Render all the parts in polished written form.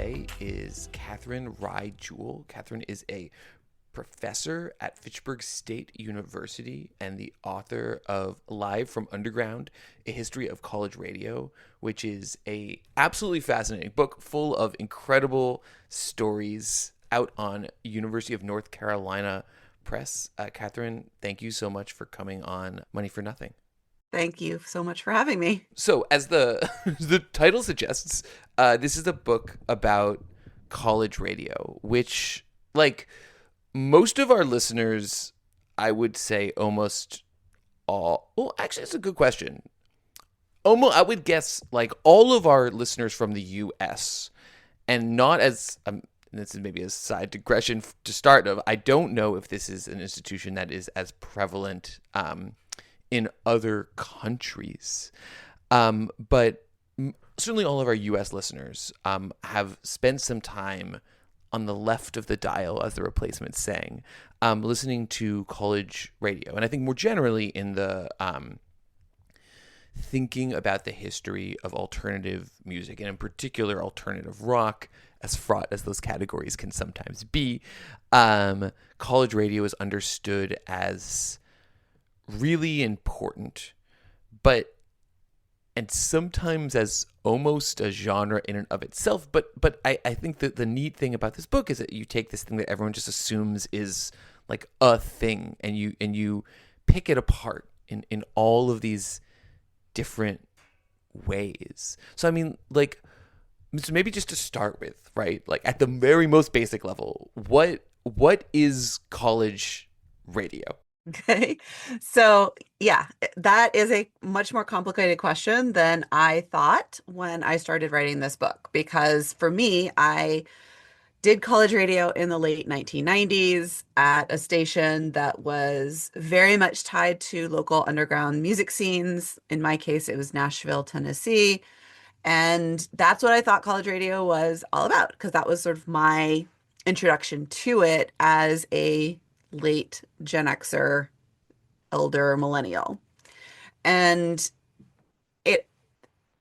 today is Katherine Rye Jewell. Katherine is a professor at Fitchburg State University and the author of Live from Underground, A History of College Radio, which is a absolutely fascinating book full of incredible stories out on University of North Carolina Press. Katherine, thank you so much for coming on Money for Nothing. Thank you so much for having me. So, as the the title suggests, this is a book about college radio, which, like, most of our listeners, I would say almost all. Well, actually, it's a good question. Almost, I would guess like all of our listeners from the U.S. and not as this is maybe a side digression to start of. I don't know if this is an institution that is as prevalent in other countries. But certainly all of our US listeners have spent some time on the left of the dial, as the replacement's saying, listening to college radio. And I think more generally in the thinking about the history of alternative music, and in particular alternative rock, as fraught as those categories can sometimes be, college radio is understood as really important, but and sometimes as almost a genre in and of itself. But I think that the neat thing about this book is that you take this thing that everyone just assumes is like a thing, and you pick it apart in all of these different ways. So I mean, like, so maybe just to start with, right? Like at the very most basic level, what is college radio? Okay. So, yeah, that is a much more complicated question than I thought when I started writing this book. Because for me, I did college radio in the late 1990s at a station that was very much tied to local underground music scenes. In my case, it was Nashville, Tennessee. And that's what I thought college radio was all about, because that was sort of my introduction to it as a late Gen Xer, elder millennial. And it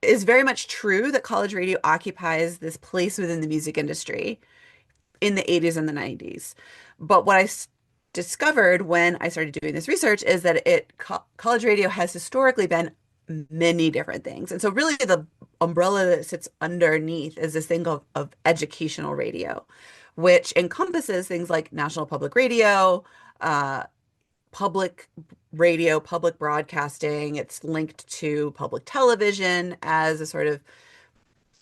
is very much true that college radio occupies this place within the music industry in the 80s and the 90s. But what I discovered when I started doing this research is that college radio has historically been many different things. And so really the umbrella that sits underneath is this thing of educational radio, which encompasses things like National Public Radio, public radio, public broadcasting. It's linked to public television as a sort of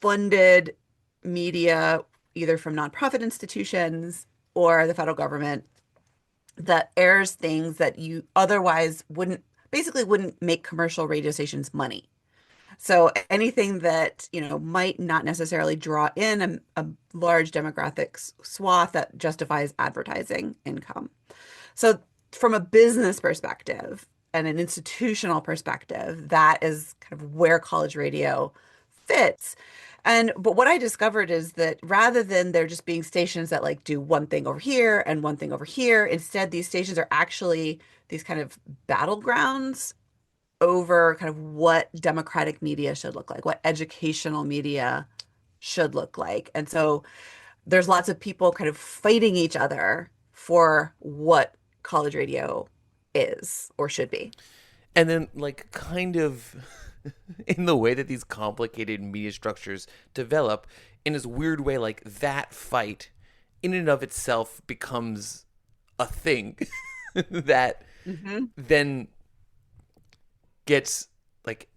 funded media, either from nonprofit institutions or the federal government, that airs things that you otherwise wouldn't make commercial radio stations money. So anything that, might not necessarily draw in a large demographic swath that justifies advertising income. So from a business perspective and an institutional perspective, that is kind of where college radio fits. But what I discovered is that rather than there just being stations that like do one thing over here and one thing over here, instead these stations are actually these kind of battlegrounds over kind of what democratic media should look like, what educational media should look like. And so there's lots of people kind of fighting each other for what college radio is or should be. And then, like, kind of in the way that these complicated media structures develop, in this weird way, like that fight in and of itself becomes a thing that then gets like,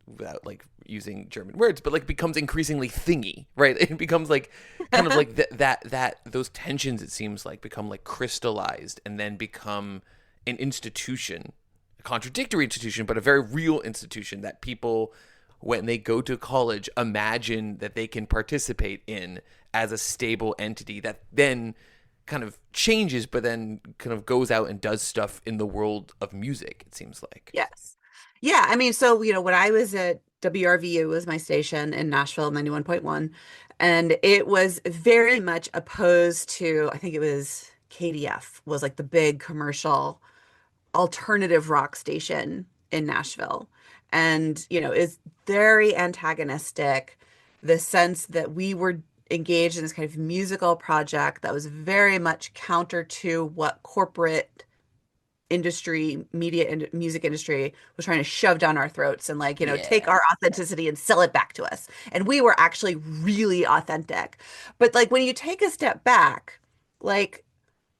without like using German words, but like becomes increasingly thingy, right? It becomes like kind of like that those tensions, it seems like, become like crystallized and then become an institution, a contradictory institution, but a very real institution that people, when they go to college, imagine that they can participate in as a stable entity that then kind of changes, but then kind of goes out and does stuff in the world of music, it seems like. Yes. Yeah. I mean, so, when I was at WRVU was my station in Nashville, 91.1, and it was very much opposed to, I think it was KDF was like the big commercial alternative rock station in Nashville. And, is very antagonistic, the sense that we were engaged in this kind of musical project that was very much counter to what corporate industry, media and music industry was trying to shove down our throats and like, take Yeah. our authenticity and sell it back to us. And we were actually really authentic. But like when you take a step back, like,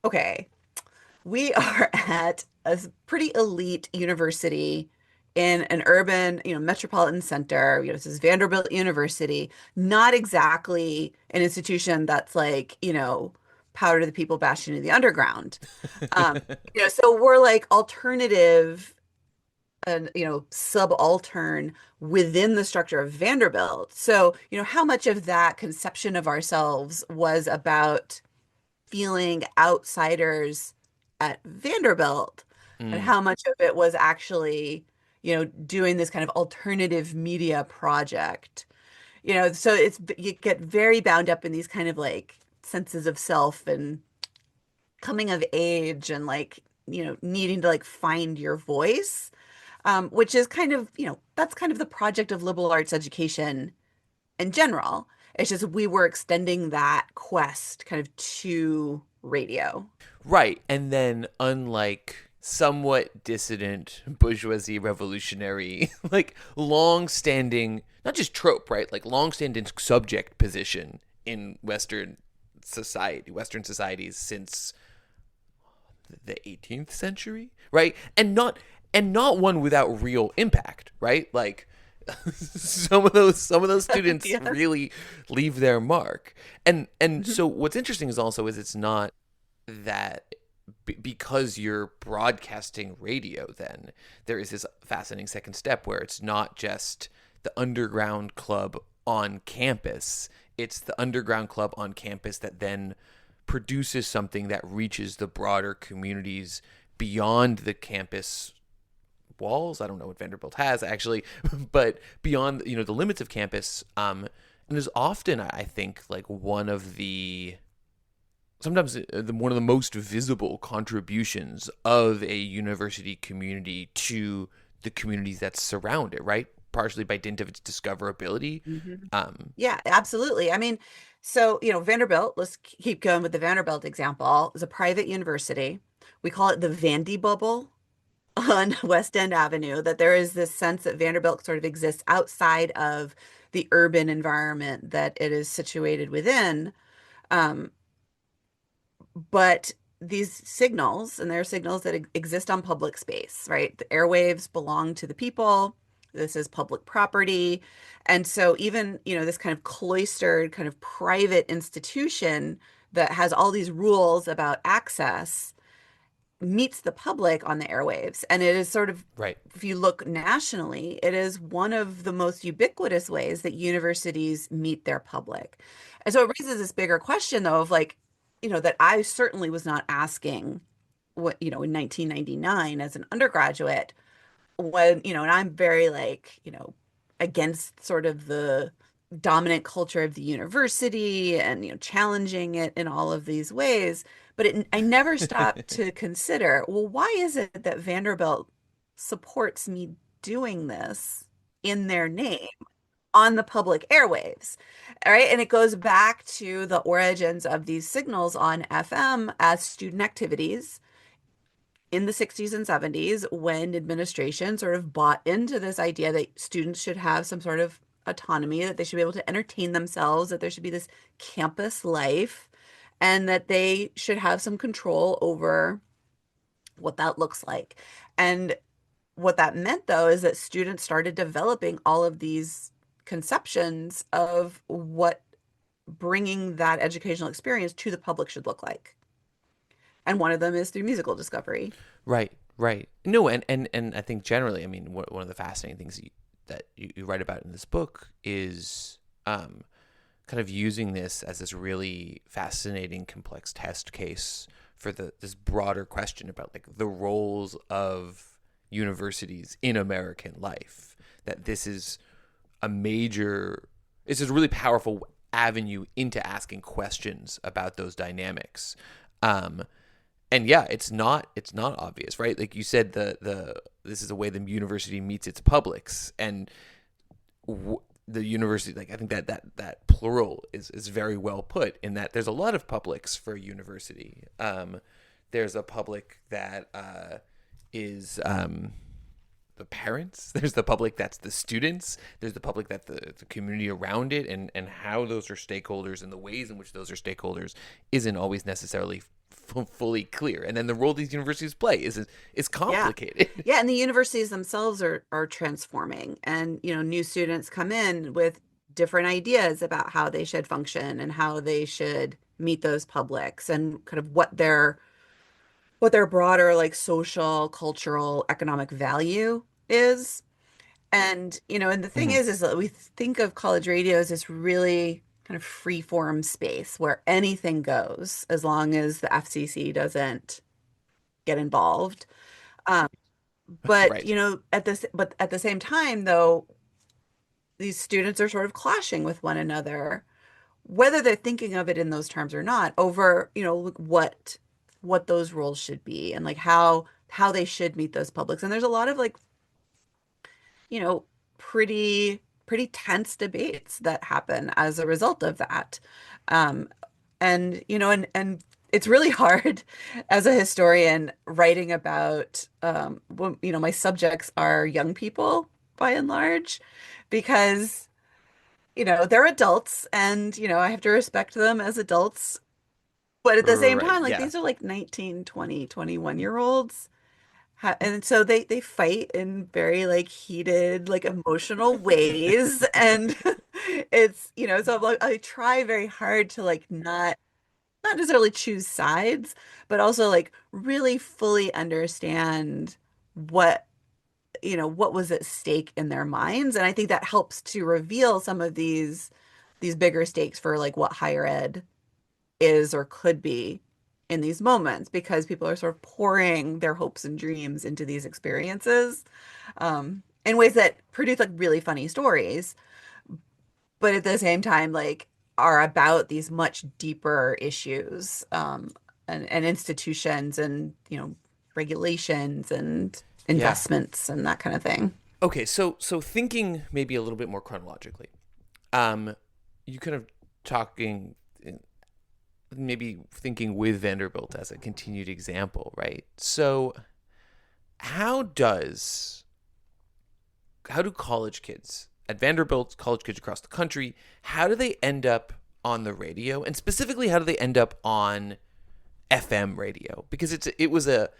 okay, we are at a pretty elite university in an urban, metropolitan center. This is Vanderbilt University, not exactly an institution that's like, powder to the people, bastion of the underground. Um, so we're like alternative and, subaltern within the structure of Vanderbilt. So, how much of that conception of ourselves was about feeling outsiders at Vanderbilt, and Mm. how much of it was actually, doing this kind of alternative media project. So you get very bound up in these kind of like senses of self and coming of age and like, needing to like find your voice, which is kind of, that's kind of the project of liberal arts education in general. It's just we were extending that quest kind of to radio. Right. And then, unlike somewhat dissident bourgeoisie revolutionary, like long standing, not just trope, right? Like long standing subject position in Western societies since the 18th century, right? And not one without real impact, right? Like some of those students Yes. really leave their mark. And Mhm. so what's interesting is also is it's not that because you're broadcasting radio, then there is this fascinating second step where it's not just the underground club on campus, it's the underground club on campus that then produces something that reaches the broader communities beyond the campus walls. I don't know what Vanderbilt has actually, but beyond the limits of campus. And is often, I think, like one of the sometimes one of the most visible contributions of a university community to the communities that surround it, right? Partially by dint of its discoverability. Mhm. Um, Yeah, absolutely. I mean, so, Vanderbilt, let's keep going with the Vanderbilt example, is a private university. We call it the Vandy bubble on West End Avenue, that there is this sense that Vanderbilt sort of exists outside of the urban environment that it is situated within. Um, but these signals, and there are signals that exist on public space, right? The airwaves belong to the people. This is public property. And so even, this kind of cloistered, kind of private institution that has all these rules about access meets the public on the airwaves. And it is sort of, right. if you look nationally, it is one of the most ubiquitous ways that universities meet their public. And so it raises this bigger question, though, of like, that I certainly was not asking what, in 1999 as an undergraduate, when, and I'm very like, against sort of the dominant culture of the university and, challenging it in all of these ways. But I never stopped to consider, well, why is it that Vanderbilt supports me doing this in their name on the public airwaves? All right. And it goes back to the origins of these signals on FM as student activities in the 60s and 70s, when administration sort of bought into this idea that students should have some sort of autonomy, that they should be able to entertain themselves, that there should be this campus life, and that they should have some control over what that looks like. And what that meant, though, is that students started developing all of these conceptions of what bringing that educational experience to the public should look like. And one of them is through musical discovery. Right, right. No, and I think generally, I mean, one of the fascinating things that you write about in this book is kind of using this as this really fascinating, complex test case for this broader question about like the roles of universities in American life. That this is a really powerful avenue into asking questions about those dynamics. Um, and yeah, it's not obvious, right? Like you said, the this is a way the university meets its publics, and the university, like I think that plural is very well put in that there's a lot of publics for a university. There's a public that is the parents. There's the public that's the students. There's the public that the community around it, and how those are stakeholders and the ways in which those are stakeholders isn't always necessarily fully clear. And then the role these universities play is Yeah. complicated. Yeah, and the universities themselves are transforming, and new students come in with different ideas about how they should function and how they should meet those publics and kind of what their broader like social, cultural, economic value is. And the thing Mhm. is that we think of college radio as this really kind of free form space where anything goes as long as the FCC doesn't get involved. Um, but Right. at the same time, though, these students are sort of clashing with one another, whether they're thinking of it in those terms or not, over, like, what those roles should be and like how they should meet those publics. And there's a lot of like, you know, pretty tense debates that happen as a result of that. Um, and it's really hard as a historian writing about my subjects are young people by and large, because they're adults, and I have to respect them as adults, but at the same Right. time, like, Yeah. these are like 19, 20, 21 year olds. And so they fight in very like heated, like emotional ways. And so like, I try very hard to like not necessarily choose sides, but also like really fully understand what, what was at stake in their minds. And I think that helps to reveal some of these bigger stakes for like what higher ed is or could be in these moments, because people are sort of pouring their hopes and dreams into these experiences, in ways that produce like really funny stories, but at the same time, like, are about these much deeper issues, and institutions and, regulations and Yeah. investments and that kind of thing. Okay. So thinking maybe a little bit more chronologically, um, you kind of talking maybe thinking with Vanderbilt as a continued example, right? So how does how do college kids at Vanderbilt, college kids across the country, how do they end up on the radio, and specifically how do they end up on FM radio? Because it was a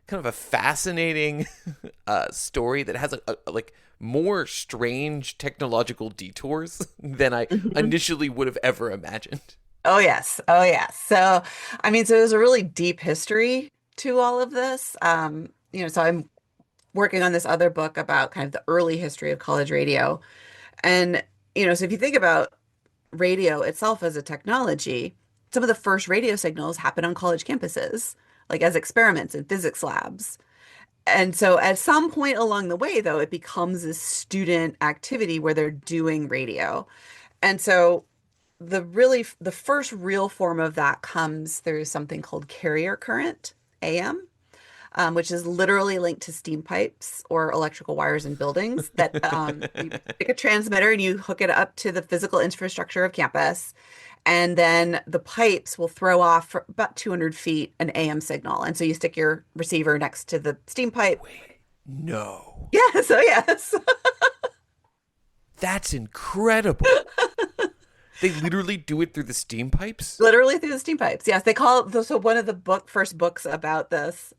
kind of a fascinating story that has like more strange technological detours than I Mhm. initially would have ever imagined. Oh yes. Oh yes. So, I mean, so there's a really deep history to all of this. So I'm working on this other book about kind of the early history of college radio. And, so if you think about radio itself as a technology, some of the first radio signals happen on college campuses, like as experiments in physics labs. And so at some point along the way, though, it becomes a student activity where they're doing radio. And so the first real form of that comes through something called carrier current, AM, which is literally linked to steam pipes or electrical wires in buildings, that you pick a transmitter and you hook it up to the physical infrastructure of campus. And then the pipes will throw off for about 200 feet an AM signal. And so you stick your receiver next to the steam pipe. Wait, no. Yes, oh yes. That's incredible. They literally do it through the steam pipes? Literally through the steam pipes. Yes, they call it, so one of the first books about this,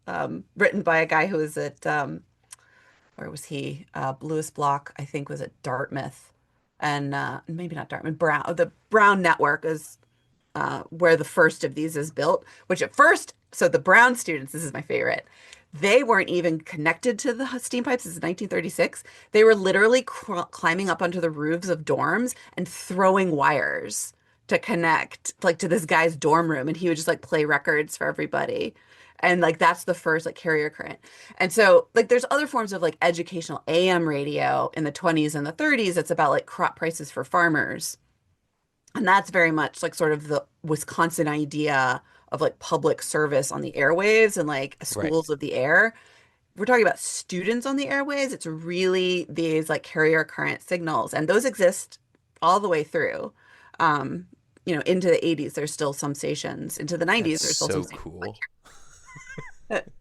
written by a guy who was at, where was he? Lewis Block, I think, was at Dartmouth, and maybe not Dartmouth. The Brown Network is where the first of these is built. Which at first, so the Brown students, this is my favorite. They weren't even connected to the steam pipes. This is 1936. They were literally climbing up onto the roofs of dorms and throwing wires to connect, like, to this guy's dorm room, and he would just like play records for everybody. And like that's the first like carrier current. And so like there's other forms of like educational AM radio in the 20s and the 30s. It's about like crop prices for farmers. And that's very much like sort of the Wisconsin idea of like public service on the airwaves and like Right. schools of the air. We're talking about students on the airwaves. It's really these like carrier current signals, and those exist all the way through. Um, into the 80s, there's still some stations. Into the 90s, That's there's still some so stations. cool.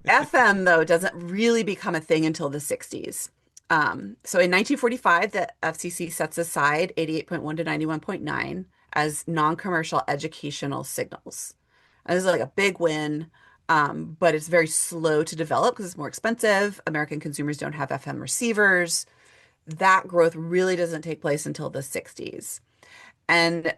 FM, though, doesn't really become a thing until the 60s. So in 1945, the FCC sets aside 88.1 to 91.9 as non-commercial educational signals. And this is like a big win, but it's very slow to develop because it's more expensive. American consumers don't have FM receivers. That growth really doesn't take place until the 60s. And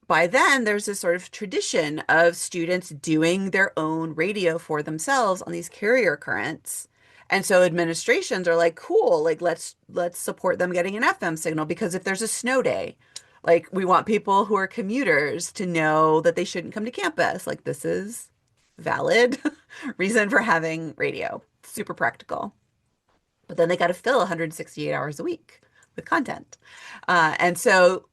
by then, there's this sort of tradition of students doing their own radio for themselves on these carrier currents. And so administrations are like, cool, like let's support them getting an FM signal because if there's a snow day, like we want people who are commuters to know that they shouldn't come to campus. Like this is valid reason for having radio. Super practical. But then they got to fill 168 hours a week with content. And so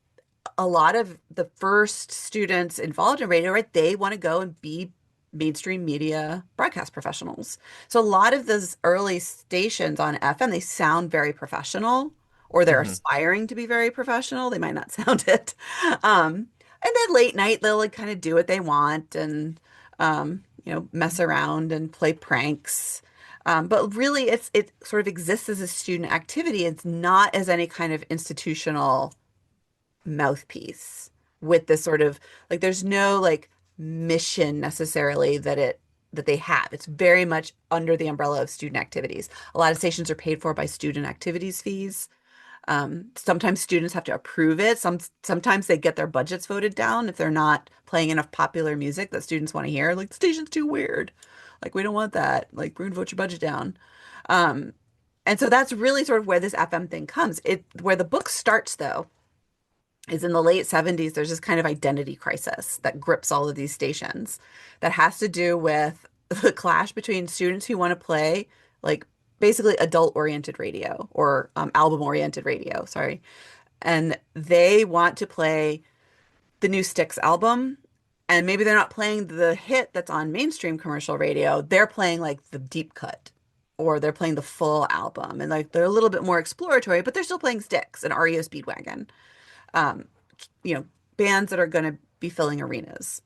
a lot of the first students involved in radio, right, they want to go and be mainstream media broadcast professionals. So a lot of those early stations on FM, they sound very professional, or they're Hmm. aspiring to be very professional. They might not sound it. And then late night, they'll like kind of do what they want and mess around and play pranks. But really, it sort of exists as a student activity. It's not as any kind of institutional mouthpiece with this sort of like there's no like mission necessarily that they have. It's very much under the umbrella of student activities. A lot of stations are paid for by student activities fees. Sometimes students have to approve it. Sometimes they get their budgets voted down if they're not playing enough popular music that students want to hear. Like the station's too weird. Like we don't want that. Like we're gonna vote your budget down. Um, and so that's really sort of where this FM thing comes. Where the book starts though is in the late 70s, there's this kind of identity crisis that grips all of these stations that has to do with the clash between students who want to play like basically adult oriented radio or album oriented radio, sorry. And they want to play the new Styx album. And maybe they're not playing the hit that's on mainstream commercial radio. They're playing like the deep cut or they're playing the full album. And like they're a little bit more exploratory, but they're still playing Styx and REO Speedwagon, um, bands that are going to be filling arenas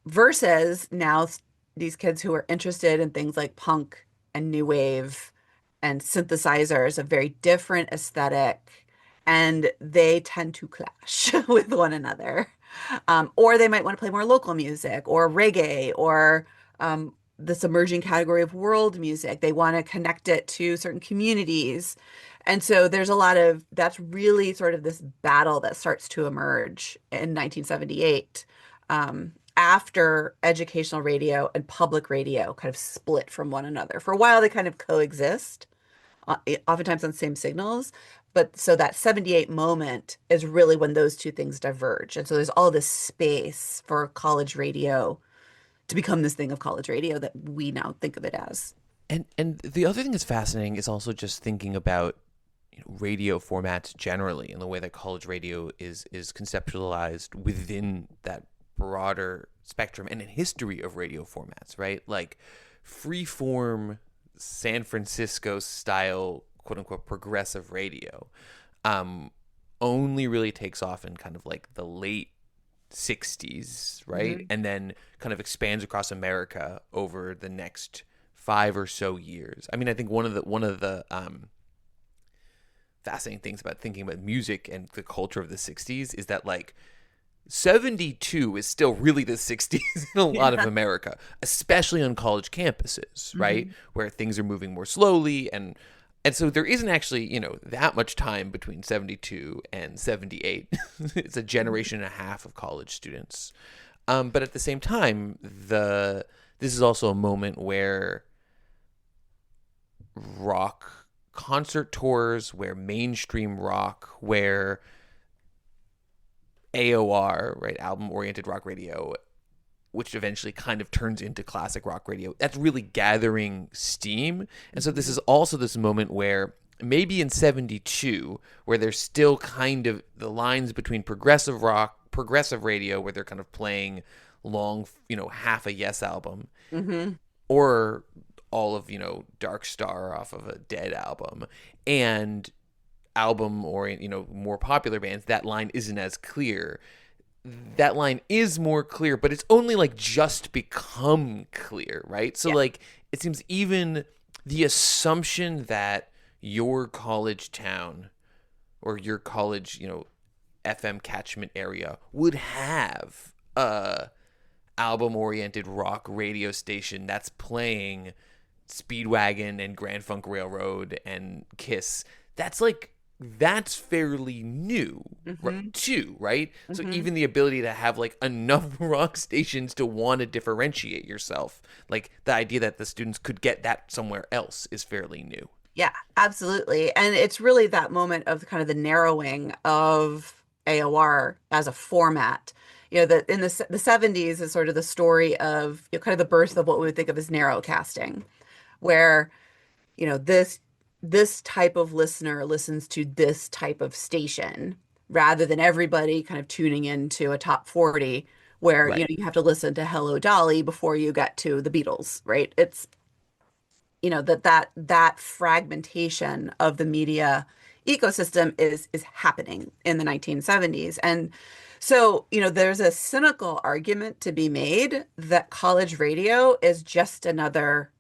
versus now these kids who are interested in things like punk and new wave and synthesizers, a very different aesthetic, and they tend to clash with one another. Or they might want to play more local music or reggae or this emerging category of world music. They want to connect it to certain communities. And so there's a lot of that's really sort of this battle that starts to emerge in 1978 after educational radio and public radio kind of split from one another. For a while, they kind of coexist, oftentimes on the same signals. But so that 78 moment is really when those two things diverge. And so there's all this space for college radio to become this thing of college radio that we now think of it as. And the other thing that's fascinating is also just thinking about radio formats generally and the way that college radio is conceptualized within that broader spectrum and a history of radio formats, right? Like freeform San Francisco style, quote unquote, progressive radio only really takes off in kind of like the late 60s, right? Mhm. And then kind of expands across America over the next 5 or so years. I mean, I think one of the fascinating things about thinking about music and the culture of the 60s is that like 72 is still really the 60s in a lot of Yeah. America, especially on college campuses, right? Mhm. Where things are moving more slowly and so there isn't actually, that much time between 72 and 78. It's a generation and a half of college students. But at the same time, this is also a moment where rock concert tours, where mainstream rock, where AOR, right, album-oriented rock radio, which eventually kind of turns into classic rock radio, that's really gathering steam. And so this is also this moment where maybe in 72, where there's still kind of the lines between progressive rock, progressive radio, where they're kind of playing long, half a Yes album, Mhm. or all of, Dark Star off of a Dead album, and album or, more popular bands, that line isn't as clear. That line is more clear, but it's only like just become clear, right? So Yeah. like it seems even the assumption that your college town or your college, FM catchment area would have a album oriented rock radio station that's playing Speedwagon and Grand Funk Railroad and Kiss. That's fairly new, Hmm. too, right? So Hmm. even the ability to have like enough rock stations to want to differentiate yourself, like the idea that the students could get that somewhere else, is fairly new. Yeah, absolutely. And it's really that moment of kind of the narrowing of AOR as a format. That in the 70s is sort of the story of kind of the birth of what we would think of as narrowcasting, where this type of listener listens to this type of station rather than everybody kind of tuning into a top 40 where Right. you have to listen to Hello Dolly before you get to the Beatles, right? It's that fragmentation of the media ecosystem is happening in the 1970s. And so, there's a cynical argument to be made that college radio is just another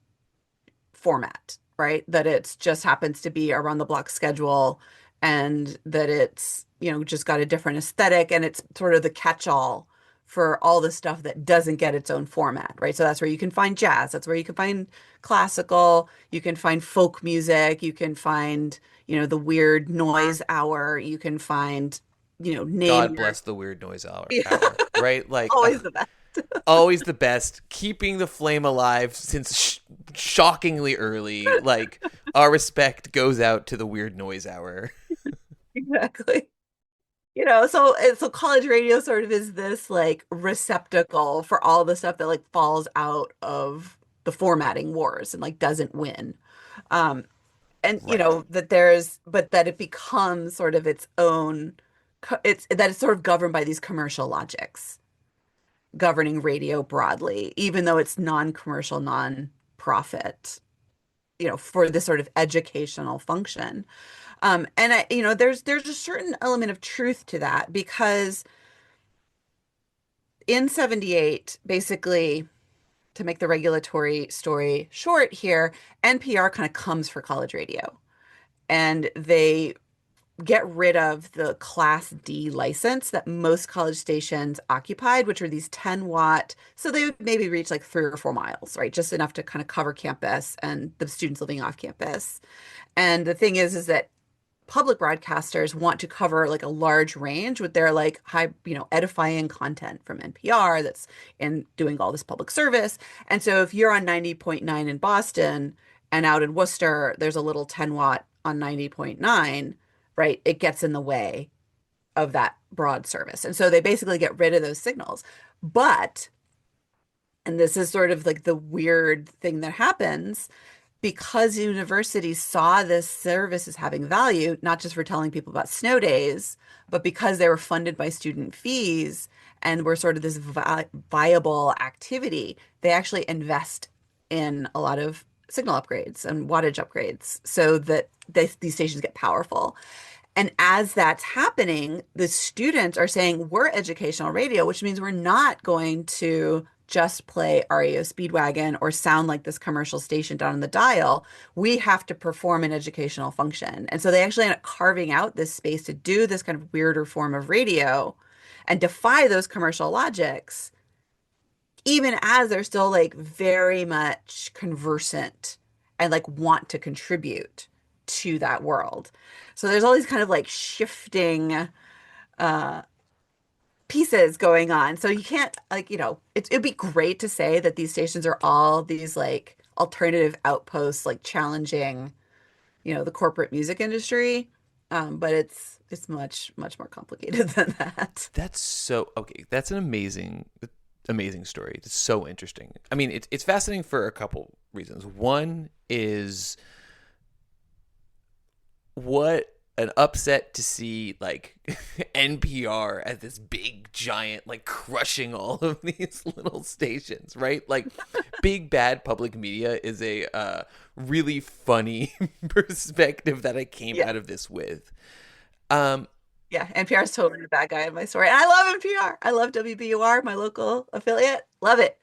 format, right? That it's just happens to be a run the block schedule and that it's, just got a different aesthetic and it's sort of the catch-all for all the stuff that doesn't get its own format, right? So that's where you can find jazz, that's where you can find classical, you can find folk music, you can find, the weird noise hour, you can find, name God your bless the weird noise hour, yeah, right? Like, always the best. always the best, keeping the flame alive since shockingly early. Like, our respect goes out to the weird noise hour. Exactly. So college radio sort of is this like receptacle for all the stuff that like falls out of the formatting wars and like doesn't win. Um, and Right. but that it becomes sort of its own, it's sort of governed by these commercial logics governing radio broadly, even though it's non-commercial, non-profit, for this sort of educational function. And there's a certain element of truth to that because in 78, basically, to make the regulatory story short here, NPR kind of comes for college radio and they get rid of the Class D license that most college stations occupied, which are these 10-watt. So they would maybe reach like 3 or 4 miles, right? Just enough to kind of cover campus and the students living off campus. And the thing is that public broadcasters want to cover like a large range with their like high, edifying content from NPR that's in doing all this public service. And so if you're on 90.9 in Boston and out in Worcester, there's a little 10-watt on 90.9, right? It gets in the way of that broad service. And so they basically get rid of those signals. But, and this is sort of like the weird thing that happens, because universities saw this service as having value, not just for telling people about snow days, but because they were funded by student fees and were sort of this viable activity, they actually invest in a lot of signal upgrades and wattage upgrades so that these stations get powerful. And as that's happening, the students are saying, we're educational radio, which means we're not going to just play REO Speedwagon or sound like this commercial station down on the dial. We have to perform an educational function. And so they actually end up carving out this space to do this kind of weirder form of radio and defy those commercial logics, even as they're still like very much conversant and like want to contribute to that world. So there's all these kind of like shifting uh pieces going on. So you can't like, it'd be great to say that these stations are all these like alternative outposts, like challenging, the corporate music industry. But it's much, much more complicated than that. That's so okay. That's an amazing story. It's so interesting. I mean, it's fascinating for a couple reasons. One is what an upset to see like NPR as this big giant like crushing all of these little stations, right? Like big bad public media is a really funny perspective that I came Yeah. out of this with. Um, Yeah. NPR is totally the bad guy in my story. And I love NPR. I love WBUR, my local affiliate. Love it.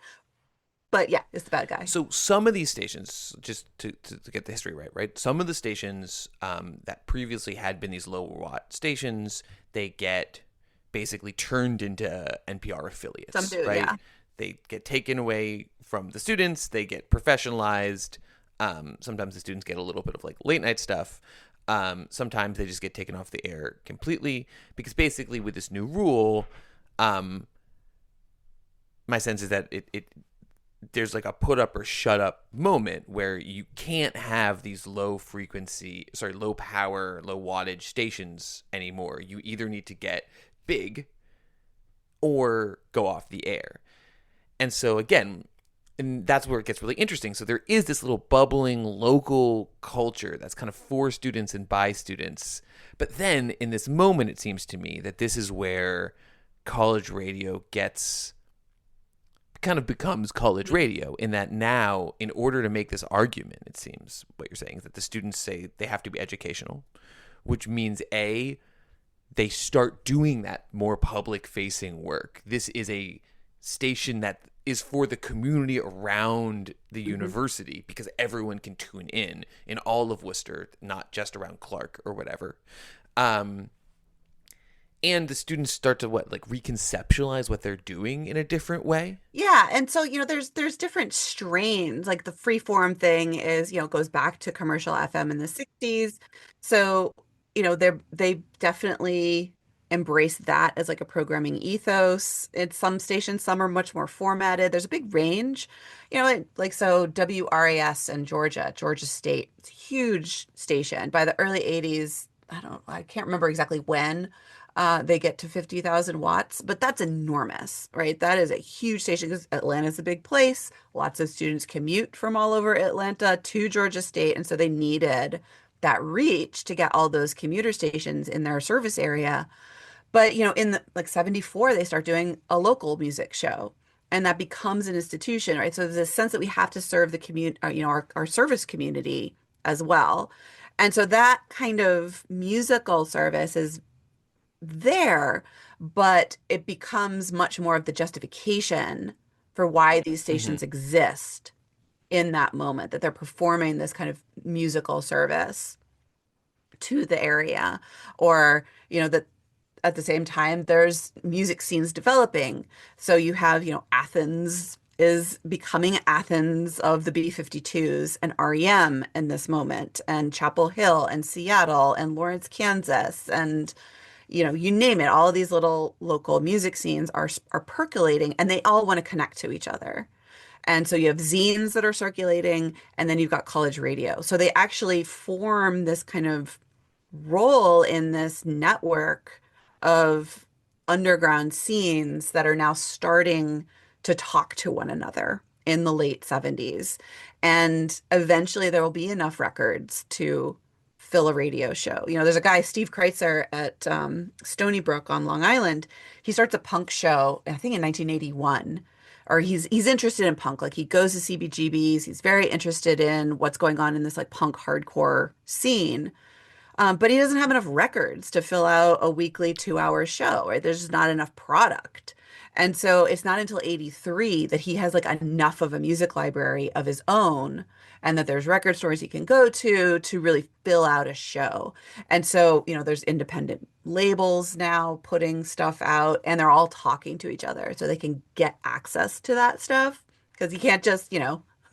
But yeah, it's the bad guy. so some of these stations, just to get the history right, right? Some of the stations that previously had been these low watt stations, they get basically turned into NPR Some affiliates, do, right? yeah. They get taken away from the students. They get professionalized. Sometimes the students get a little bit of like late night stuff. Sometimes they just get taken off the air completely because basically with this new rule, my sense is that it there's like a put up or shut up moment where you can't have these low power, low wattage stations anymore. You either need to get big or go off the air. And so again, and that's where it gets really interesting. So there is this little bubbling local culture that's kind of for students and by students. But then in this moment, it seems to me that this is where college radio kind of becomes college radio, in that now, in order to make this argument, it seems what you're saying is that the students say they have to be educational, which means they start doing that more public facing work. This is a station that is for the community around the university because everyone can tune in all of Worcester, not just around Clark or whatever. And the students start to reconceptualize what they're doing in a different way. Yeah, and so there's different strains. Like the freeform thing is, goes back to commercial FM in the 60s. So, they definitely embrace that as like a programming ethos. It's some stations, some are much more formatted. There's a big range. Like so WRAS in Georgia State. It's a huge station. By the early 80s, I can't remember exactly when they get to 50,000 watts, but that's enormous, right? That is a huge station because Atlanta's a big place. Lots of students commute from all over Atlanta to Georgia State. And so they needed that reach to get all those commuter stations in their service area. But, in like 74, they start doing a local music show. And that becomes an institution, right? So there's a sense that we have to serve the community, our service community as well. And so that kind of musical service is there, but it becomes much more of the justification for why these Mm-hmm. stations exist in that moment, that they're performing this kind of musical service to the area, or, that at the same time there's music scenes developing. So you have, Athens is becoming Athens of the B-52s and REM in this moment, and Chapel Hill and Seattle and Lawrence, Kansas, and you name it, all of these little local music scenes are percolating, and they all want to connect to each other. And so you have zines that are circulating, and then you've got college radio. So they actually form this kind of role in this network of underground scenes that are now starting to talk to one another in the late 70s. And eventually there will be enough records to fill a radio show. There's a guy, Steve Kreitzer at Stony Brook on Long Island. He starts a punk show, I think in 1981, or he's interested in punk. Like he goes to CBGBs. He's very interested in what's going on in this like punk hardcore scene. But he doesn't have enough records to fill out a weekly 2 hour show, right? There's just not enough product. And so it's not until 83 that he has like enough of a music library of his own, and that there's record stores he can go to really fill out a show. And so, there's independent labels now putting stuff out, and they're all talking to each other so they can get access to that stuff, because you can't just,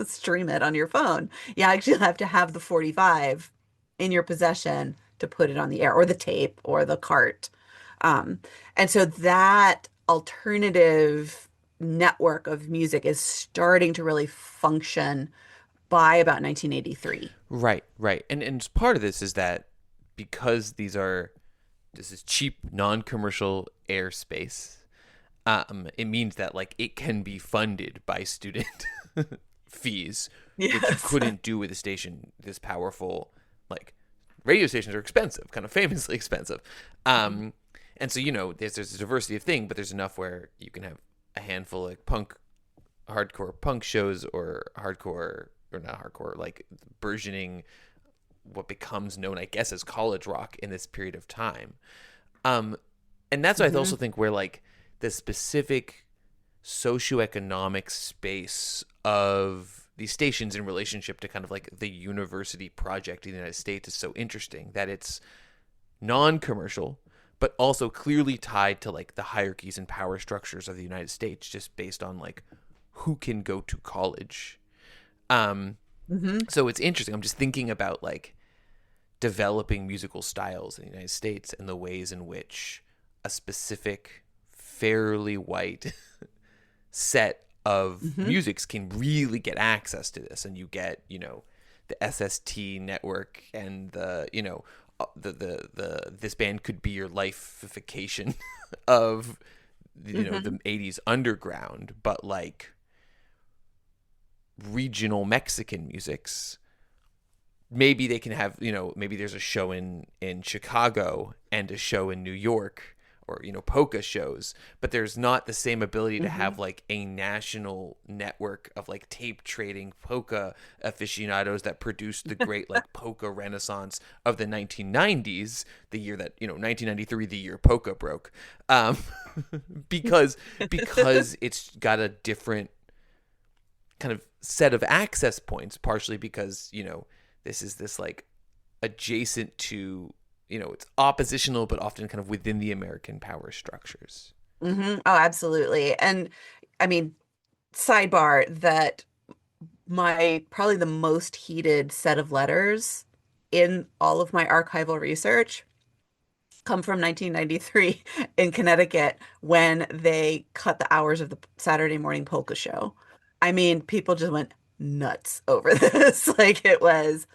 stream it on your phone. You actually have to have the 45 in your possession to put it on the air, or the tape or the cart. Um, and so that alternative network of music is starting to really function by about 1983. Right, right. And part of this is that because this is cheap, non-commercial airspace, it means that like it can be funded by student fees, which you Yes. couldn't do with a station this powerful, like radio stations are expensive, kind of famously expensive. Um, and so, there's a diversity of thing, but there's enough where you can have a handful of hardcore punk shows, or hardcore, or not hardcore, like burgeoning what becomes known, I guess, as college rock in this period of time. Um, and that's why I Hmm. also think where like the specific socioeconomic space of these stations in relationship to kind of like the university project in the United States is so interesting, that it's non-commercial but also clearly tied to like the hierarchies and power structures of the United States, just based on like who can go to college. Um, Hmm. so it's interesting. I'm just thinking about like developing musical styles in the United States and the ways in which a specific, fairly white set of Hmm. musics can really get access to this. And you get, the SST network and the this band could be your lifeification of Hmm. the 80s underground, but like regional Mexican musics. Maybe they can have, maybe there's a show in Chicago and a show in New York, or polka shows, but there's not the same ability to Hmm. have like a national network of like tape trading polka aficionados that produced the great like polka renaissance of the 1990s, the year that 1993, the year polka broke. um because it's got a different kind of set of access points, partially because this is this like adjacent to, it's oppositional but often kind of within the American power structures. Hmm. Oh, absolutely. And I mean, sidebar that my probably the most heated set of letters in all of my archival research come from 1993 in Connecticut when they cut the hours of the Saturday morning polka show. I mean, people just went nuts over this. Like it was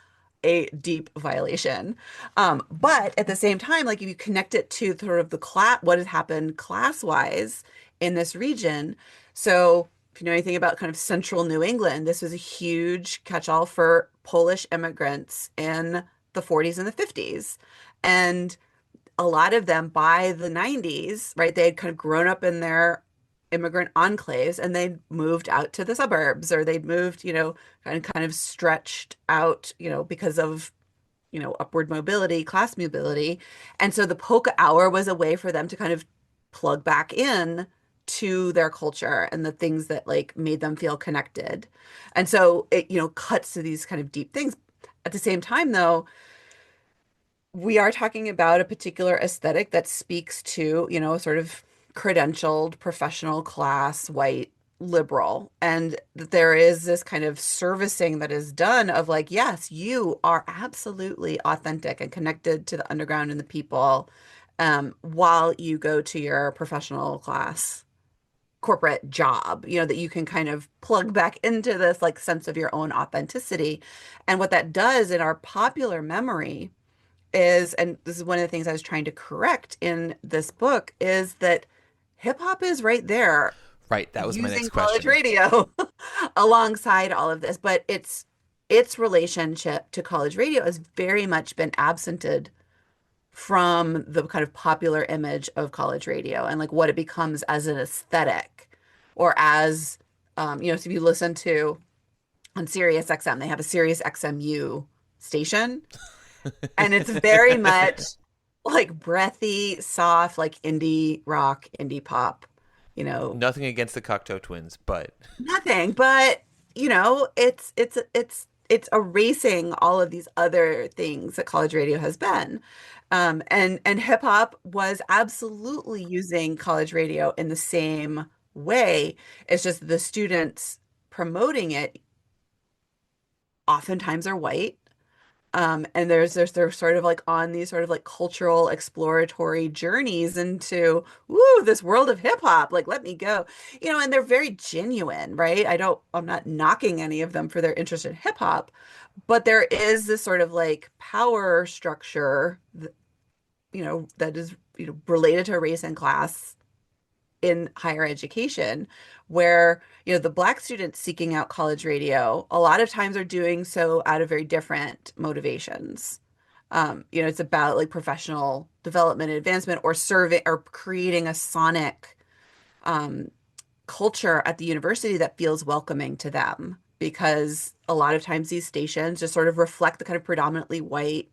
a deep violation. But at the same time, like if you connect it to sort of the class, what has happened class-wise in this region. So if you know anything about kind of central New England, this was a huge catch-all for Polish immigrants in the 40s and the 50s. And a lot of them by the 90s, right, they had kind of grown up in their immigrant enclaves and they moved out to the suburbs, or they'd moved, and kind of stretched out, because of, upward mobility, class mobility. And so the polka hour was a way for them to kind of plug back in to their culture and the things that like made them feel connected. And so it, cuts to these kind of deep things. At the same time, though, we are talking about a particular aesthetic that speaks to, sort of credentialed, professional class, white, liberal. And that there is this kind of servicing that is done of like, yes, you are absolutely authentic and connected to the underground and the people, while you go to your professional class corporate job, that you can kind of plug back into this like sense of your own authenticity. And what that does in our popular memory is, and this is one of the things I was trying to correct in this book, is that hip hop is right there Right, that was my next using college question. radio alongside all of this, but its relationship to college radio has very much been absented from the kind of popular image of college radio and like what it becomes as an aesthetic, or as so if you listen to on Sirius XM, they have a Sirius XMU station, and it's very much like breathy, soft, like indie rock, indie pop, you know, Nothing against the Cocteau Twins, but nothing, but it's erasing all of these other things that college radio has been. And hip hop was absolutely using college radio in the same way. It's just the students promoting it oftentimes are white. And they're sort of like on these sort of like cultural exploratory journeys into, ooh, this world of hip hop. Like, let me go. And they're very genuine, right? I'm not knocking any of them for their interest in hip hop, but there is this sort of like power structure, that is, related to race and class in higher education, where the black students seeking out college radio a lot of times are doing so out of very different motivations. It's about like professional development and advancement or serving or creating a sonic um, culture at the university that feels welcoming to them because a lot of times these stations just sort of reflect the kind of predominantly white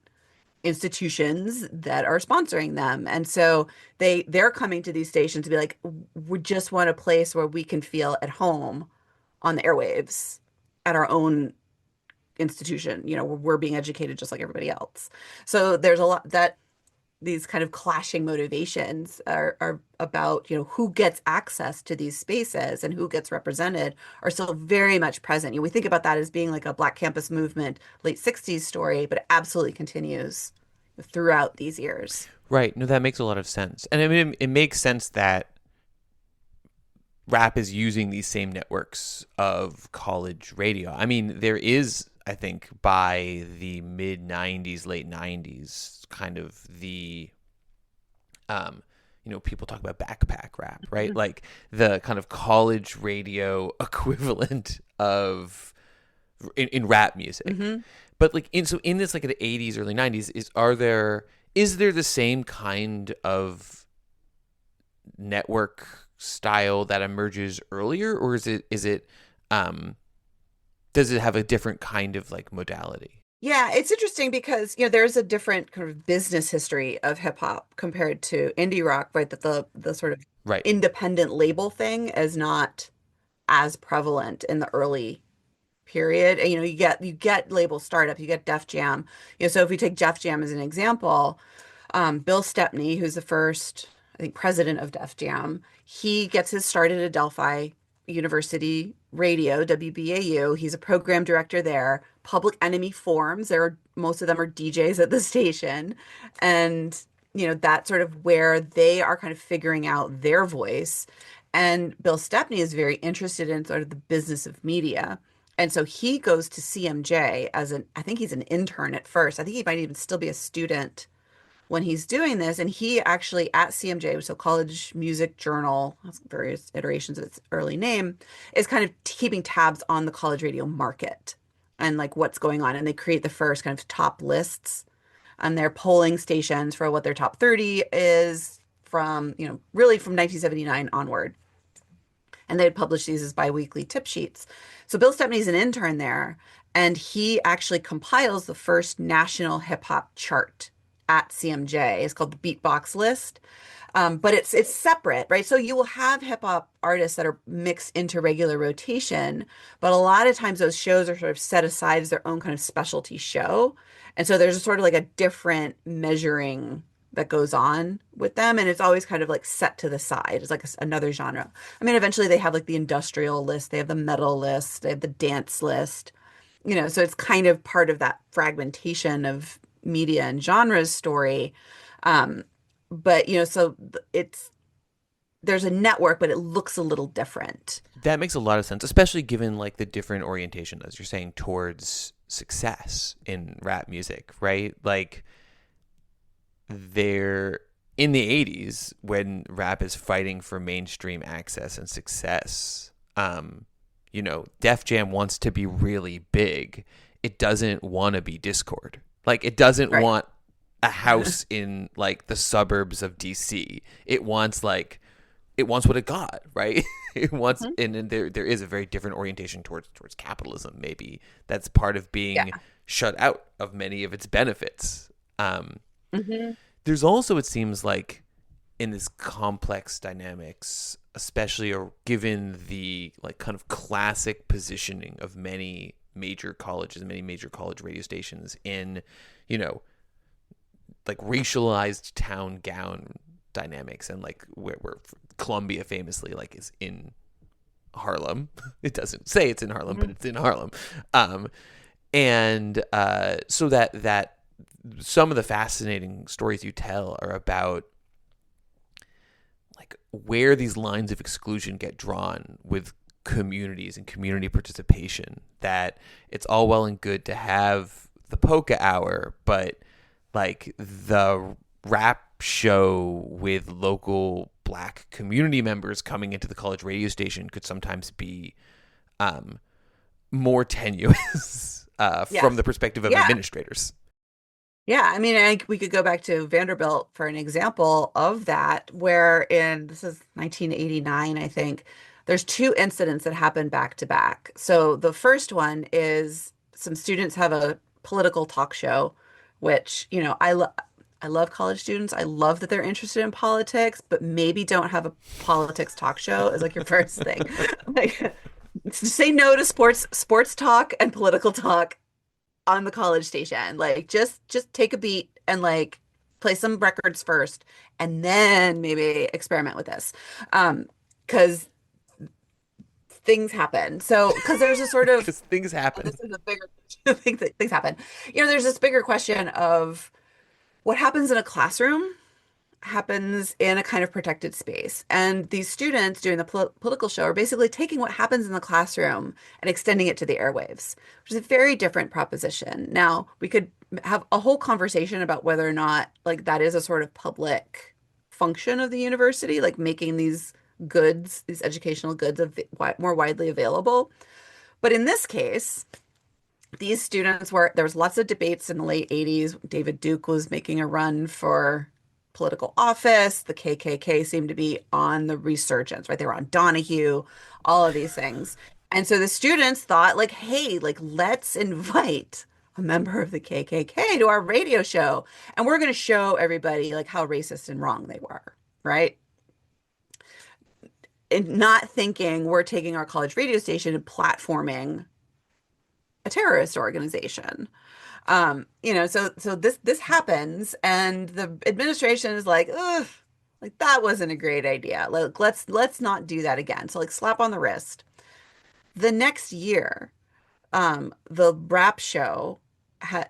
institutions that are sponsoring them. And so they're coming to these stations to be like, we just want a place where we can feel at home on the airwaves at our own institution. We're being educated just like everybody else. So there's a lot that these kind of clashing motivations are about, who gets access to these spaces and who gets represented are still very much present. We think about that as being like a Black campus movement, late 60s story, but it absolutely continues throughout these years. Right. No, that makes a lot of sense. And I mean, it makes sense that rap is using these same networks of college radio. I mean, there is, I think, by the mid 90s, late 90s, kind of the, people talk about backpack rap, right? Mhm. Like the kind of college radio equivalent of in rap music. Mhm. But like in this like the 80s, early 90s, is there the same kind of network style that emerges earlier, or is it does it have a different kind of like modality? Yeah, it's interesting because, there's a different kind of business history of hip hop compared to indie rock, right? That the sort of Right. independent label thing is not as prevalent in the early period. And, you get label startup, you get Def Jam. So if we take Def Jam as an example, Bill Stepney, who's the first, I think, president of Def Jam, he gets his start at Adelphi University Radio, WBAU. He's a program director there. Public Enemy forms. Most of them are DJs at the station. And, that's sort of where they are kind of figuring out their voice. And Bill Stepney is very interested in sort of the business of media. And so he goes to CMJ I think he's an intern at first. I think he might even still be a student when he's doing this. And he actually at CMJ, so College Music Journal, various iterations of its early name, is kind of keeping tabs on the college radio market and like what's going on. And they create the first kind of top lists and they're polling stations for what their top 30 is from, really from 1979 onward. And they'd publish these as biweekly tip sheets. So Bill Stepney's an intern there, and he actually compiles the first national hip hop chart at CMJ. It's called the Beatbox List. But it's separate, right? So you will have hip hop artists that are mixed into regular rotation, but a lot of times those shows are sort of set aside as their own kind of specialty show. And so there's sort of like a different measuring that goes on with them, and it's always kind of like set to the side. It's like another genre. I mean, eventually they have like the industrial list, they have the metal list, they have the dance list, so it's kind of part of that fragmentation of media and genres story. Um, but so there's a network, but it looks a little different. That makes a lot of sense, especially given like the different orientation, as you're saying, towards success in rap music, right? Like there in the 80s when rap is fighting for mainstream access and success, Def Jam wants to be really big. It doesn't want to be Discord. Like it doesn't Right. want a house in like the suburbs of DC. It wants what it got, right? It wants, Mhm. and there is a very different orientation towards capitalism. Maybe that's part of Yeah. being shut out of many of its benefits. Hmm. There's also, it seems like, in this complex dynamics, especially given the like kind of classic positioning of many major colleges, many major college radio stations in, like racialized town gown dynamics, and like where Columbia famously like is in Harlem. It doesn't say it's in Harlem, but it's in Harlem. And so that some of the fascinating stories you tell are about like where these lines of exclusion get drawn with communities and community participation. That it's all well and good to have the polka hour, but like the rap show with local Black community members coming into the college radio station could sometimes be more tenuous Yeah. from the perspective of Yeah. administrators. Yeah, I mean, we could go back to Vanderbilt for an example of that, where in this is 1989, I think, there's two incidents that happen back to back. So the first one is some students have a political talk show, which, I love college students. I love that they're interested in politics, but maybe don't have a politics talk show as like your first thing. Like, say no to sports talk and political talk on the college station. Like just take a beat and like play some records first and then maybe experiment with this. Because things happen. So because there's a sort of Because things happen. this is a bigger thing that things happen. There's this bigger question of what happens in a classroom happens in a kind of protected space. And these students doing the political show are basically taking what happens in the classroom and extending it to the airwaves, which is a very different proposition. Now, we could have a whole conversation about whether or not like that is a sort of public function of the university, like making these goods, these educational goods more widely available. But in this case, these students were, there was lots of debates in the late 80s. David Duke was making a run for political office. The KKK seemed to be on the resurgence, right? They were on Donahue, all of these things. And so the students thought like, hey, like let's invite a member of the KKK to our radio show and we're going to show everybody like how racist and wrong they were, right? And not thinking we're taking our college radio station and platforming a terrorist organization. So this happens, and the administration is like, ugh, like that wasn't a great idea. Like let's not do that again. So like slap on the wrist. The next year, the rap show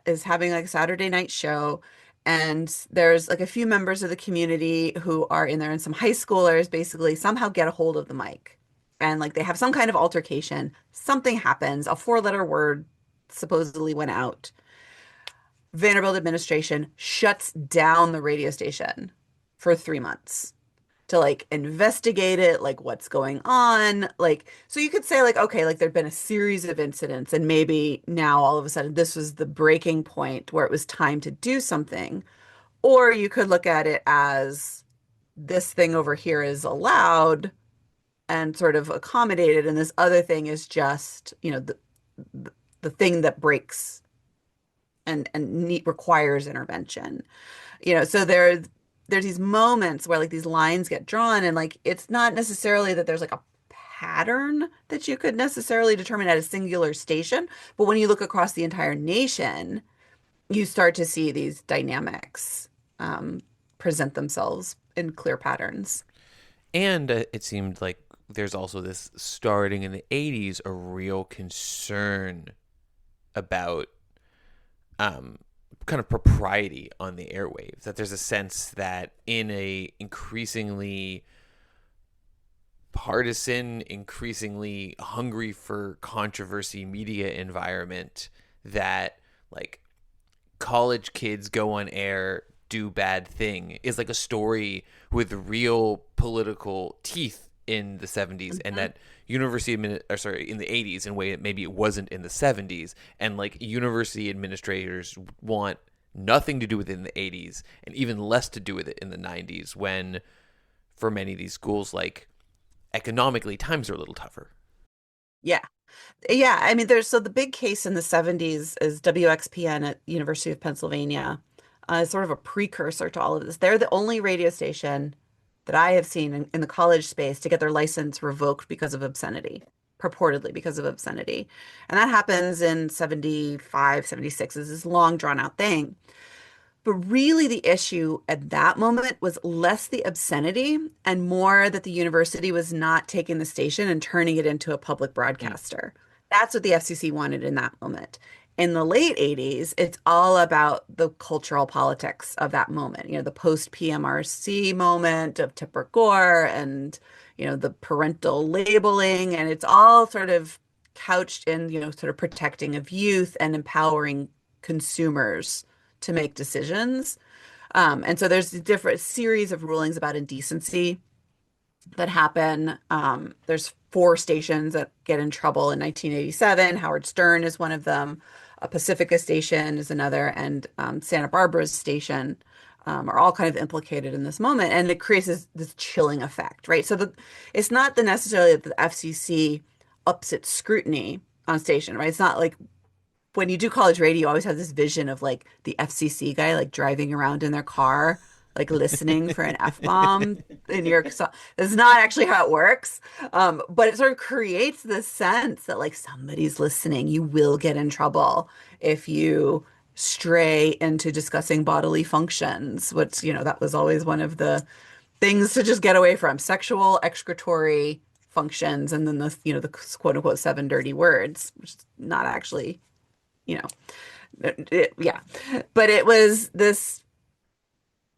is having like a Saturday night show, and there's like a few members of the community who are in there, and some high schoolers basically somehow get a hold of the mic, and like they have some kind of altercation. Something happens. A four-letter word supposedly went out. Vanderbilt administration shuts down the radio station for 3 months to like investigate it, like what's going on. Like, so you could say, like, okay, like there'd been a series of incidents, and maybe now all of a sudden this was the breaking point where it was time to do something. Or you could look at it as this thing over here is allowed and sort of accommodated, and this other thing is just, the thing that breaks and requires intervention. So there's these moments where like these lines get drawn, and like it's not necessarily that there's like a pattern that you could necessarily determine at a singular station, but when you look across the entire nation, you start to see these dynamics present themselves in clear patterns. And it seemed like there's also this starting in the 80s a real concern about kind of propriety on the airwaves, that there's a sense that in a increasingly partisan, increasingly hungry for controversy media environment, that like college kids go on air, do bad thing is like a story with real political teeth in the 70s, and Mhm. that in the 80s in a way that maybe it wasn't in the 70s, and like university administrators want nothing to do with it in the 80s and even less to do with it in the 90s, when for many of these schools, like economically times are a little tougher. Yeah. Yeah. I mean, so the big case in the 70s is WXPN at University of Pennsylvania. Sort of a precursor to all of this. They're the only radio station that I have seen in the college space to get their license revoked because of obscenity, purportedly because of obscenity. And that happens in 75, 76. Is this long drawn out thing. But really, the issue at that moment was less the obscenity and more that the university was not taking the station and turning it into a public Mm. broadcaster. That's what the FCC wanted in that moment. In the late 80s, it's all about the cultural politics of that moment, the post PMRC moment of Tipper Gore and, the parental labeling. And it's all sort of couched in, sort of protecting of youth and empowering consumers to make decisions. And so there's a different series of rulings about indecency that happen. There's four stations that get in trouble in 1987. Howard Stern is one of them. a Pacifica station is another, and Santa Barbara's station are all kind of implicated in this moment, and it creates this chilling effect, right? So it's not the necessarily that the FCC ups its scrutiny on station, right? It's not like when you do college radio, you always have this vision of like the FCC guy like driving around in their car, like listening for an F-bomb in your. So that's not actually how it works. But it sort of creates this sense that like somebody's listening. You will get in trouble if you stray into discussing bodily functions, which, that was always one of the things to just get away from: sexual, excretory functions, and then the quote unquote seven dirty words, which is not actually you know, yeah. But it was this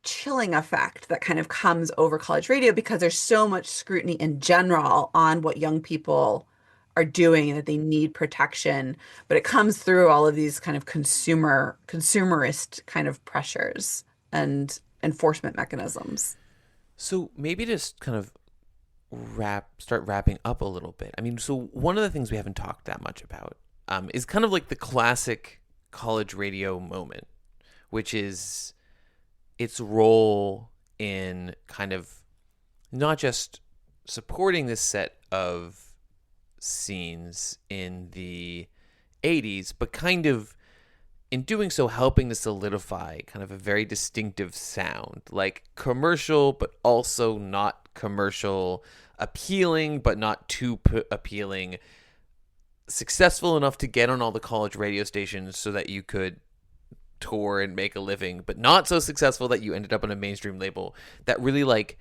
chilling effect that kind of comes over college radio because there's so much scrutiny in general on what young people are doing and that they need protection. But it comes through all of these kind of consumerist kind of pressures and enforcement mechanisms. So maybe just kind of start wrapping up a little bit. I mean, so one of the things we haven't talked that much about is kind of like the classic college radio moment, which is its role in kind of not just supporting this set of scenes in the 80s, but kind of in doing so helping to solidify kind of a very distinctive sound, like commercial, but also not commercial, appealing, but not too appealing, successful enough to get on all the college radio stations so that you could tour and make a living, but not so successful that you ended up on a mainstream label that really like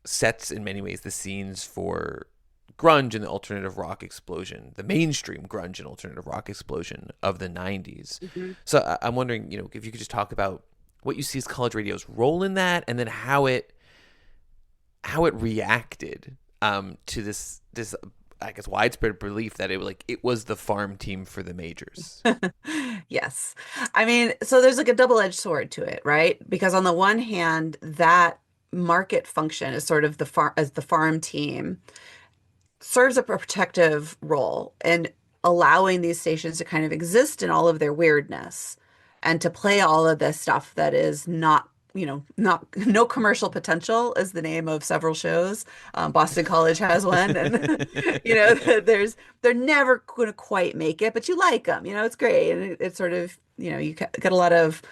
sets in many ways the scenes for grunge and the alternative rock explosion, the mainstream grunge and alternative rock explosion of the 90s. Mm-hmm. So I'm wondering, if you could just talk about what you see as college radio's role in that, and then how it reacted to this I guess widespread belief that it was the farm team for the majors. Yes. I mean, so there's like a double-edged sword to it, right? Because on the one hand, that market function is sort of the farm team serves a protective role in allowing these stations to kind of exist in all of their weirdness and to play all of this stuff that is not, not no commercial potential is the name of several shows. Boston College has one, and they're never going to quite make it, but you like them. It's great, and it's sort of you get a lot of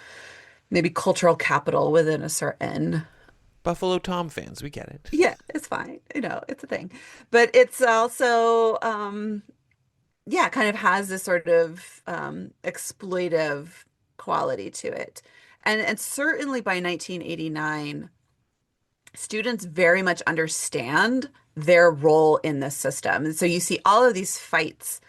maybe cultural capital within a certain. Buffalo Tom fans, we get it. Yeah, it's fine. It's a thing. But it's also, yeah, kind of has this sort of exploitive quality to it. And certainly by 1989, students very much understand their role in this system. And so you see all of these fights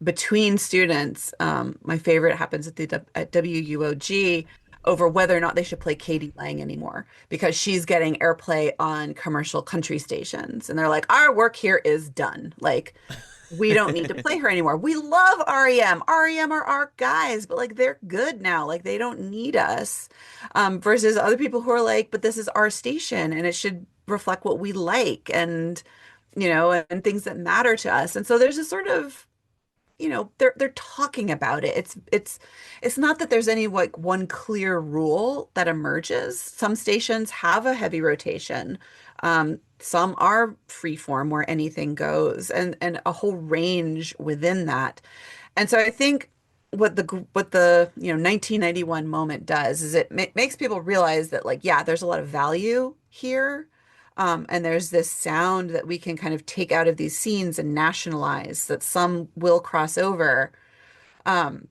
between students. My favorite happens at WUOG over whether or not they should play Katie Lang anymore because she's getting airplay on commercial country stations. And they're like, our work here is done. Like, we don't need to play her anymore. We love REM. REM are our guys, but like they're good now. Like they don't need us. Versus other people who are like, but this is our station and it should reflect what we like and, and things that matter to us. And so there's a sort of they're talking about it. It's not that there's any like one clear rule that emerges. Some stations have a heavy rotation. Some are freeform where anything goes, and a whole range within that. And so I think what the 1991 moment does is it makes people realize that like yeah, there's a lot of value here. And there's this sound that we can kind of take out of these scenes and nationalize that some will cross over. But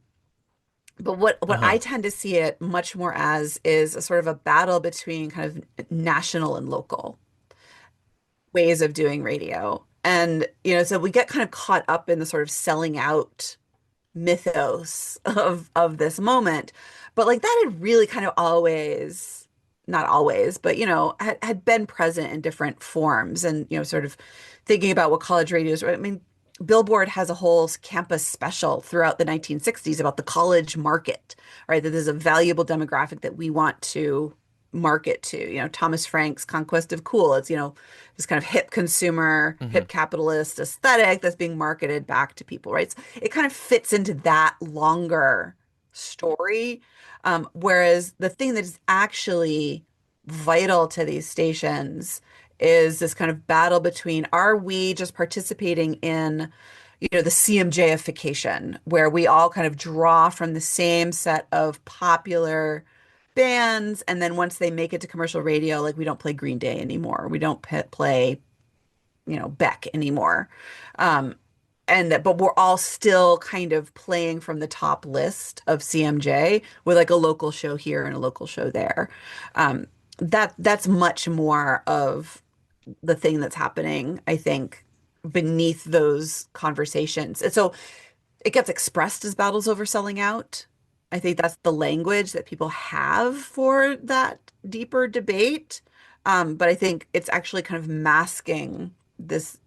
what Uh-huh. I tend to see it much more as is a sort of a battle between kind of national and local ways of doing radio. And, so we get kind of caught up in the sort of selling out mythos of this moment. But like that had really kind of always, not always, but had been present in different forms and sort of thinking about what college radio is. I mean, Billboard has a whole campus special throughout the 1960s about the college market, right? That there's a valuable demographic that we want to market to. Thomas Frank's Conquest of Cool. It's, this kind of hip consumer, Hmm. hip capitalist aesthetic that's being marketed back to people, right? So it kind of fits into that longer story. Whereas the thing that is actually vital to these stations is this kind of battle between, are we just participating in, the CMJification, where we all kind of draw from the same set of popular bands, and then once they make it to commercial radio, like we don't play Green Day anymore, we don't play, Beck anymore. Um, but we're all still kind of playing from the top list of CMJ with like a local show here and a local show there. Um, that's much more of the thing that's happening, I think, beneath those conversations. And so it gets expressed as battles over selling out. I think that's the language that people have for that deeper debate. But I think it's actually kind of masking this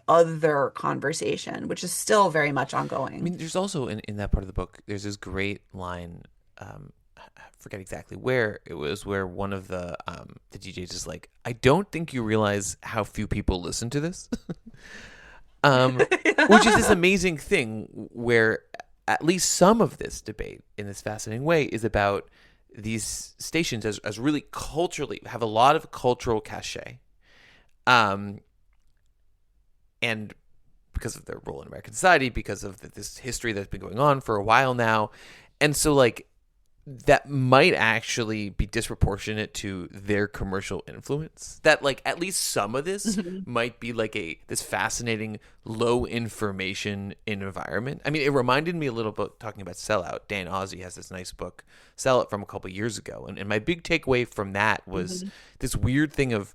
other conversation, which is still very much I ongoing. mean, there's also in that part of the book, there's this great line. I forget exactly where it was, where one of the DJs is like, "I don't think you realize how few people listen to this," um, which is this amazing thing where at least some of this debate in this fascinating way is about these stations as really culturally have a lot of cultural cachet, um, and because of their role in American society, because of this history that's been going on for a while now. And so, like, that might actually be disproportionate to their commercial influence. That, like, at least some of this Mhm. might be like this fascinating low information environment. I mean, it reminded me a little bit talking about Sellout. Dan Ozzie has this nice book, Sellout, from a couple years ago. And my big takeaway from that was Mhm. this weird thing of,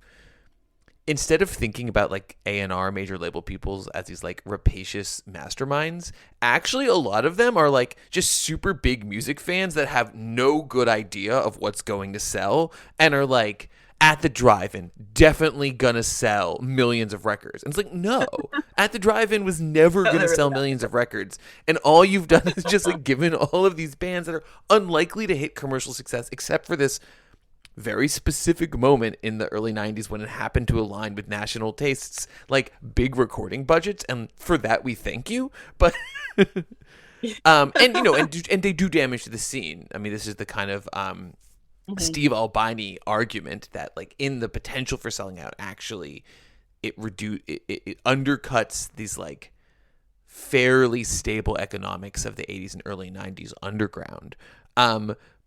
instead of thinking about like A&R major label peoples as these like rapacious masterminds, actually a lot of them are like just super big music fans that have no good idea of what's going to sell and are like at the drive-in definitely gonna sell millions of records. And it's like, no, at the drive-in was never No, gonna they're really sell not. millions of records. And all you've done is just like given all of these bands that are unlikely to hit commercial success, except for this very specific moment in the early 90s when it happened to align with national tastes, like big recording budgets, and for that we thank you. But and and they do damage to the scene. I mean, this is the kind of Mhm. Steve Albini argument that, like, in the potential for selling out, actually it undercuts these like fairly stable economics of the 80s and early 90s underground.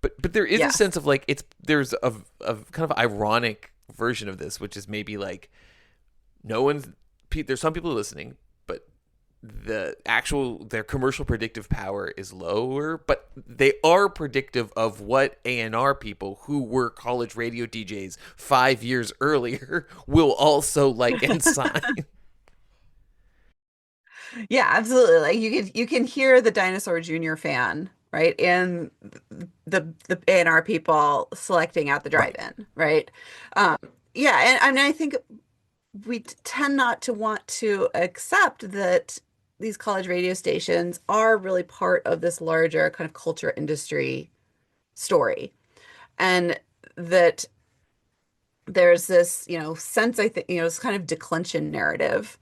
But there is a Yes. sense of like there's a kind of ironic version of this, which is maybe like no one's there's some people listening, but their commercial predictive power is lower, but they are predictive of what A&R people who were college radio DJs 5 years earlier will also like and sign. Yeah, absolutely. Like you can hear the Dinosaur Jr. fan, right? In the A&R people selecting out the Right. drive-in, right? Um, yeah, and I mean I think we tend not to want to accept that these college radio stations are really part of this larger kind of culture industry story. And that there's this, sense, I think, this kind of declension narrative,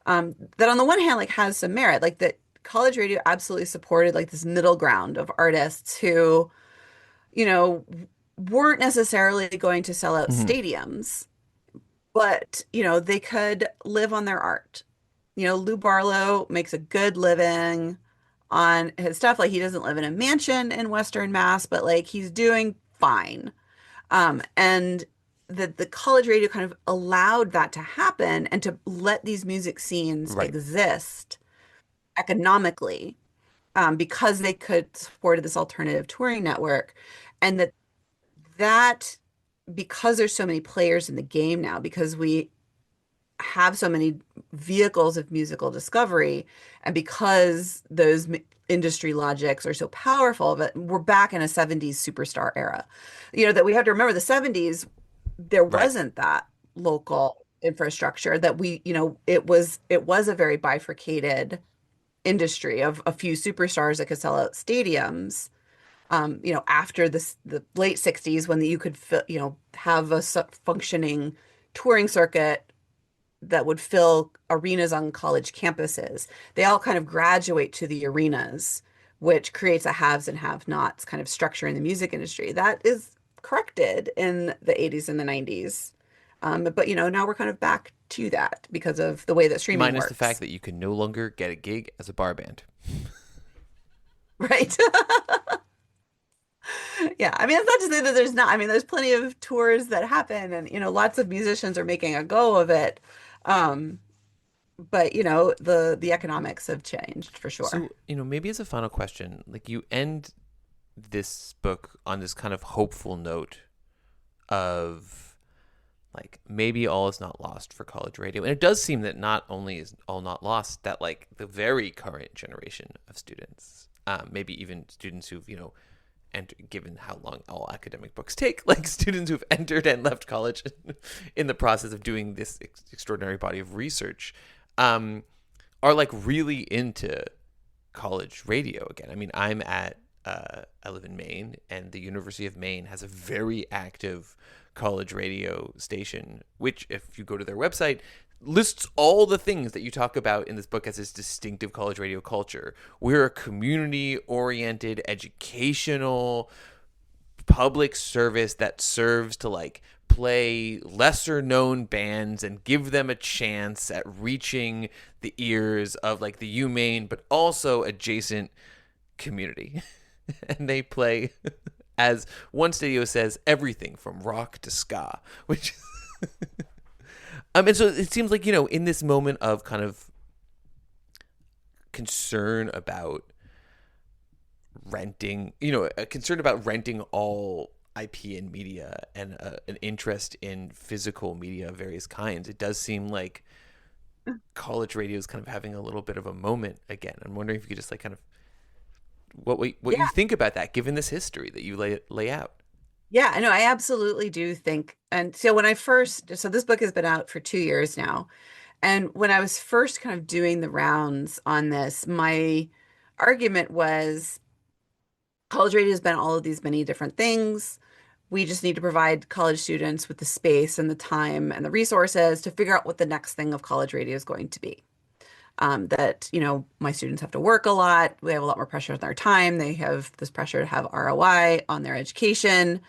that on the one hand, like has some merit, like that college radio absolutely supported like this middle ground of artists who, you know, weren't necessarily going to sell out Mhm. stadiums, but, they could live on their art. Lou Barlow makes a good living on his stuff. Like he doesn't live in a mansion in Western Mass, but like he's doing fine. And the college radio kind of allowed that to happen and to let these music scenes Right. exist economically, because they could support this alternative touring network. And that because there's so many players in the game now, because we have so many vehicles of musical discovery, and because those industry logics are so powerful, that we're back in a 70s superstar era. That we have to remember, the 70s, there Right. wasn't that local infrastructure, that it was a very bifurcated industry of a few superstars that could sell out stadiums. after the late 60s when you could have a functioning touring circuit that would fill arenas on college campuses. They all kind of graduate to the arenas, which creates a haves and have-nots kind of structure in the music industry. That is corrected in the 80s and the 90s. But now we're kind of back to that because of the way that streaming Minus the fact works. that you can no longer get a gig as a bar band. Right. Yeah. I mean, it's not to say that there's not. I mean, there's plenty of tours that happen and, lots of musicians are making a go of it. Um, but, the economics have changed for sure. So, maybe as a final question, like you end this book on this kind of hopeful note of like maybe all is not lost for college radio. And it does seem that not only is all not lost, that like the very current generation of students, maybe even students who've, and given how long all academic books take, like students who've entered and left college in the process of doing this extraordinary body of research, are like really into college radio again. I mean, I live in Maine, and the University of Maine has a very active college radio station, which, if you go to their website, lists all the things that you talk about in this book as this distinctive college radio culture. We're a community-oriented, educational, public service that serves to like play lesser known bands and give them a chance at reaching the ears of like the UMaine but also adjacent community. And they play, as one studio says, everything from rock to ska, which and so it seems like, in this moment of kind of concern about renting, a concern about renting all IP and media and an interest in physical media of various kinds, it does seem like college radio is kind of having a little bit of a moment again. I'm wondering if you could just like kind of what you Yeah. think about that, given this history that you lay out. Yeah, I know. I absolutely do think. And so so this book has been out for 2 years now. And when I was first kind of doing the rounds on this, my argument was college radio has been all of these many different things. We just need to provide college students with the space and the time and the resources to figure out what the next thing of college radio is going to be. My students have to work a lot. They have a lot more pressure on their time. They have this pressure to have ROI on their education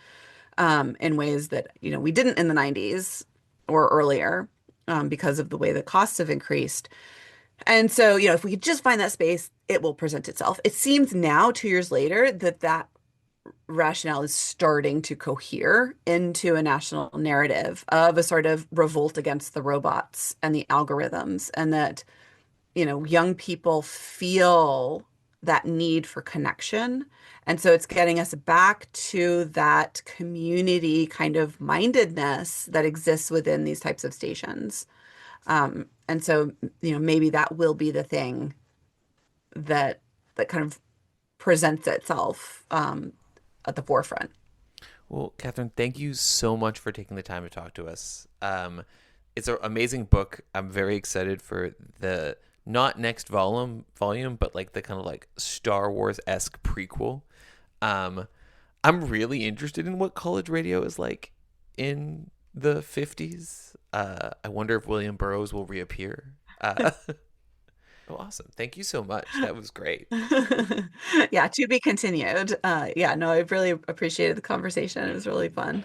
in ways that, we didn't in the 90s or earlier because of the way the costs have increased. And so, if we could just find that space, it will present itself. It seems now, 2 years later, that rationale is starting to cohere into a national narrative of a sort of revolt against the robots and the algorithms, and that young people feel that need for connection. And so it's getting us back to that community kind of mindedness that exists within these types of stations. And so, maybe that will be the thing that kind of presents itself at the forefront. Well, Catherine, thank you so much for taking the time to talk to us. It's an amazing book. I'm very excited for the not next volume, but like the kind of like Star Wars-esque prequel. I'm really interested in what college radio is like in the 50s. I wonder if William Burroughs will reappear. Oh, awesome. Thank you so much. That was great. Yeah, to be continued. Yeah, no, I really appreciated the conversation. It was really fun.